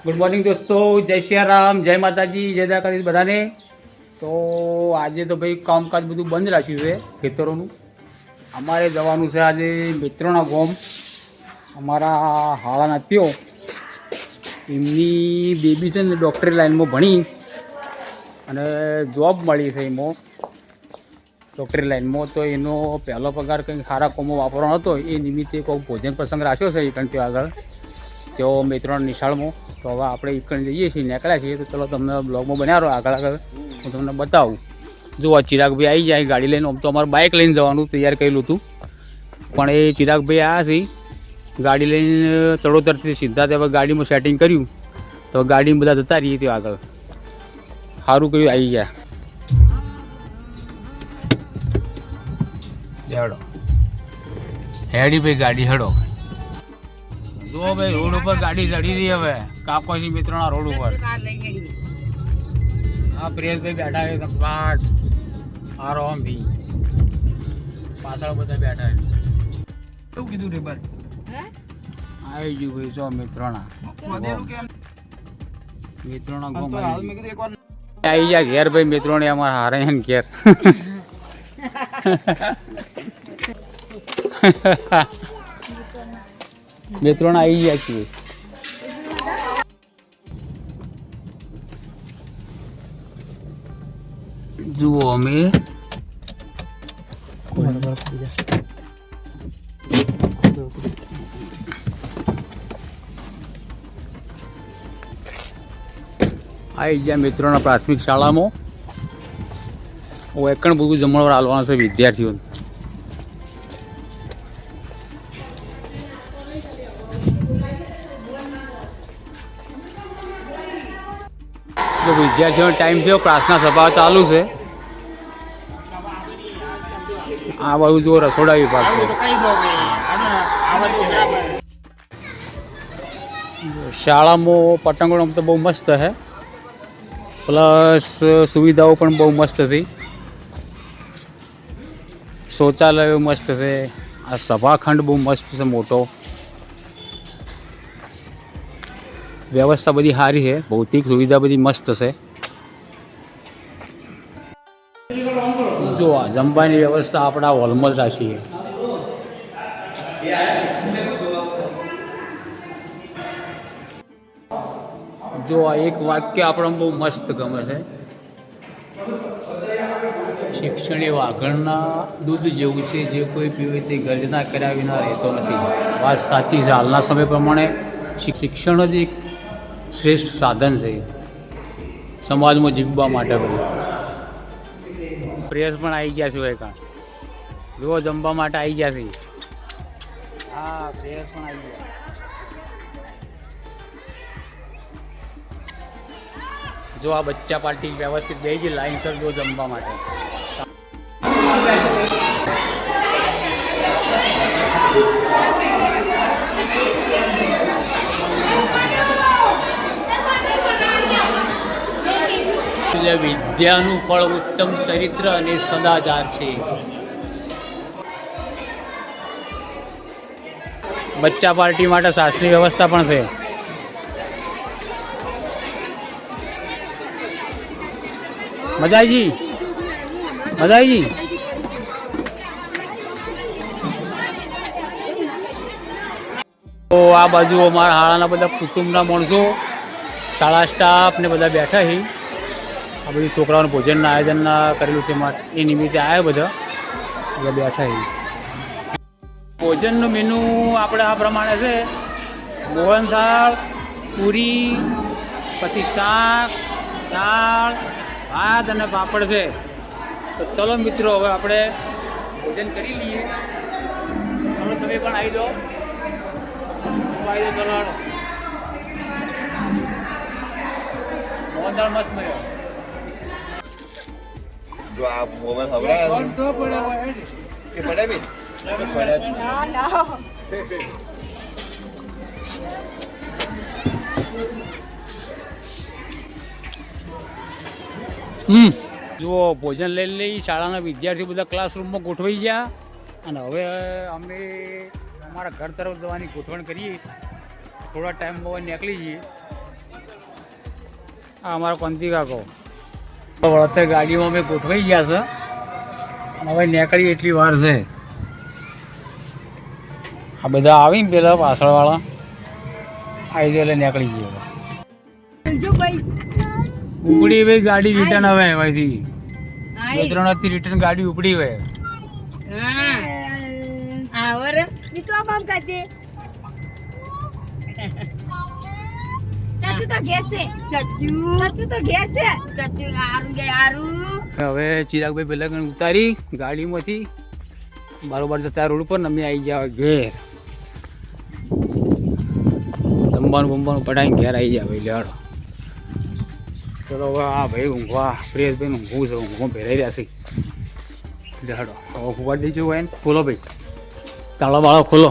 Good morning દોસ્તો, જય સિયારામ, જય માતાજી, જય દ્વારકાધીશ બધાને. તો આજે તો ભાઈ કામકાજ બધું બંધ રાખ્યું છે ખેતરોનું. અમારે જવાનું છે આજે મિત્રોના ગામ. અમારા હાળાના ત્યો એમની બેબી છે ને ડૉક્ટરી લાઈનમાં ભણી અને જોબ મળી છે એમાં ડૉક્ટરી લાઈનમાં. તો એનો પહેલો પગાર કંઈક સારા કોમો વાપરવાનો હતો, એ નિમિત્તે કોઈ ભોજન પ્રસંગ રાખ્યો છે એકણ ત્યાં આગળ તેઓ મિત્રોના નિશાળમાં. તો હવે આપણે એકણ જઈએ છીએ, નીકળ્યા છીએ. તો ચલો તમને બ્લોગમાં બનાવો, આગળ હું તમને બતાવું. જો આ ચિરાગભાઈ આવી જાય ગાડી લઈને. આમ તો અમારે બાઇક લઈને જવાનું તૈયાર કરેલું હતું, પણ એ ચિરાગભાઈ આવ્યા છે ગાડી લઈને ચડોતરથી સીધા ત્યાં ગાડીમાં સેટિંગ કર્યું. તો ગાડીમાં બધા જતા રહીએ ત્યાં આગળ. સારું કર્યું આવી ગયા. હેડો હેડી ભાઈ ગાડી હેડો. જો ભાઈ રોડ ઉપર ગાડી ચડી રહી હવે કાકોજી મિત્રોના રોડ ઉપર. હા પ્રિયેશભાઈ બેઠા છે વાટ હારો આમ ભી પાછળ બધા બેઠા છે. શું કીધું રે ભાઈ? આવી ગયું ભાઈ જો મિત્રોના ગોમ આવી ગયા ઘેર ભાઈ મિત્રોને અમારા હારે ને ઘેર. મિત્રોને આવી ગયા છીએ. જુઓ અમે આવી ગયા મિત્રોના પ્રાથમિક શાળામાં. એકણ બધું જમણવાર હાલવાના છે વિદ્યાર્થીઓને. જો વિદ્યાર્થીઓનો ટાઈમ થયો, પ્રાર્થના સભા ચાલુ છે. આ બાજુ જો રસોડા વિભાગ છે. શાળામાં પતંગો તો બહુ મસ્ત છે, પ્લસ સુવિધાઓ પણ બહુ મસ્ત છે. શૌચાલયો મસ્ત છે. આ સભાખંડ બહુ મસ્ત છે, મોટો. વ્યવસ્થા બધી સારી છે, ભૌતિક સુવિધા બધી મસ્ત છે. જો આ જમવાની વ્યવસ્થા આપણા હોલમાં જ રાખીએ. જો આ એક વાક્ય આપણને બહુ મસ્ત ગમે છે. શિક્ષણ એ વાઘણના દૂધ જેવું છે, જે કોઈ પીવે તે ગર્જના કર્યા વિના રહેતો નથી. વાત સાચી છે. હાલના સમય પ્રમાણે શિક્ષણ જ એક શ્રેષ્ઠ સાધન છે સમાજમાં જીવવા માટે. પ્રેસ પણ આવી ગયા છે કાં જુઓ જમવા માટે આવી ગયા છે. હા પ્રેસ પણ આવી ગયા. જો આ બચ્ચા પાર્ટી વ્યવસ્થિત બે જ લાઈનસર જો જમવા માટે. વિદ્યાનું ફળ ઉત્તમ ચરિત્ર અને સદાચાર છે. બચ્ચા પાર્ટી માટે શાસ્ત્રીય વ્યવસ્થા પણ છે. મજાજી મજાજી. તો આ બાજુ અમારા શાળાના બધા કુટુંબના માણસો, શાળા સ્ટાફ ને બધા બેઠા છે. આ બધું છોકરાઓનું ભોજનના આયોજન કરેલું છે, એ નિમિત્તે આવ્યા બધા બેઠા છે. ભોજનનું મેનુ આપણે આ પ્રમાણે છે: મોહનથાળ, પૂરી, પછી શાક, દાળ, ભાત અને પાપડ છે. તો ચલો મિત્રો હવે આપણે ભોજન કરી લઈએ. હવે તમે પણ આવી જાઓ. ચલો મોહનથાળ મસ્ત મળ્યો. જો આ મોબાઈલ હવરા તો પડે કે પડે બી પડે ના ના. જુઓ ભોજન લઈ લઈ શાળાના વિદ્યાર્થીઓ બધા ક્લાસરૂમમાં ગોઠવાઈ ગયા. અને હવે અમે અમારા ઘર તરફ જવાની ગોઠવણ કરીએ. થોડા ટાઈમમાં નીકળી જઈએ. આ અમારા કોંતી કાકો વળતે ગાડીમાં અમે ગોઠવાઈ ગયા છે અને હવે નીકળી એટલી વાર છે. આ બધા આવી ને પેલા પાછળવાળા આવી જાય એટલે નીકળી જઈએ. ઉપડી ભાઈ ગાડી રિટર્ન હવે અહીંથી 2-3 હતી રિટર્ન ગાડી ઉપડી હવે. હવે ચિરાગભાઈ પેલા કણ ઉતારી ગાડીમાંથી બરોબર જતા રોડ ઉપર ને અમે આવી ગયા ઘેર. જમવાનું પટાઈને ઘેર આવી જાય ભાઈ લેવાડો. ચલો હવે આ ભાઈ ઊંઘવા પ્રિયેશભાઈ ઊંઘવું છે, ઊંઘમાં ભેરાઈ રહ્યા છે. લેવાડો હવે ઉપાડી દેજો હોય ને ખોલો ભાઈ, તાળો બાળો ખોલો.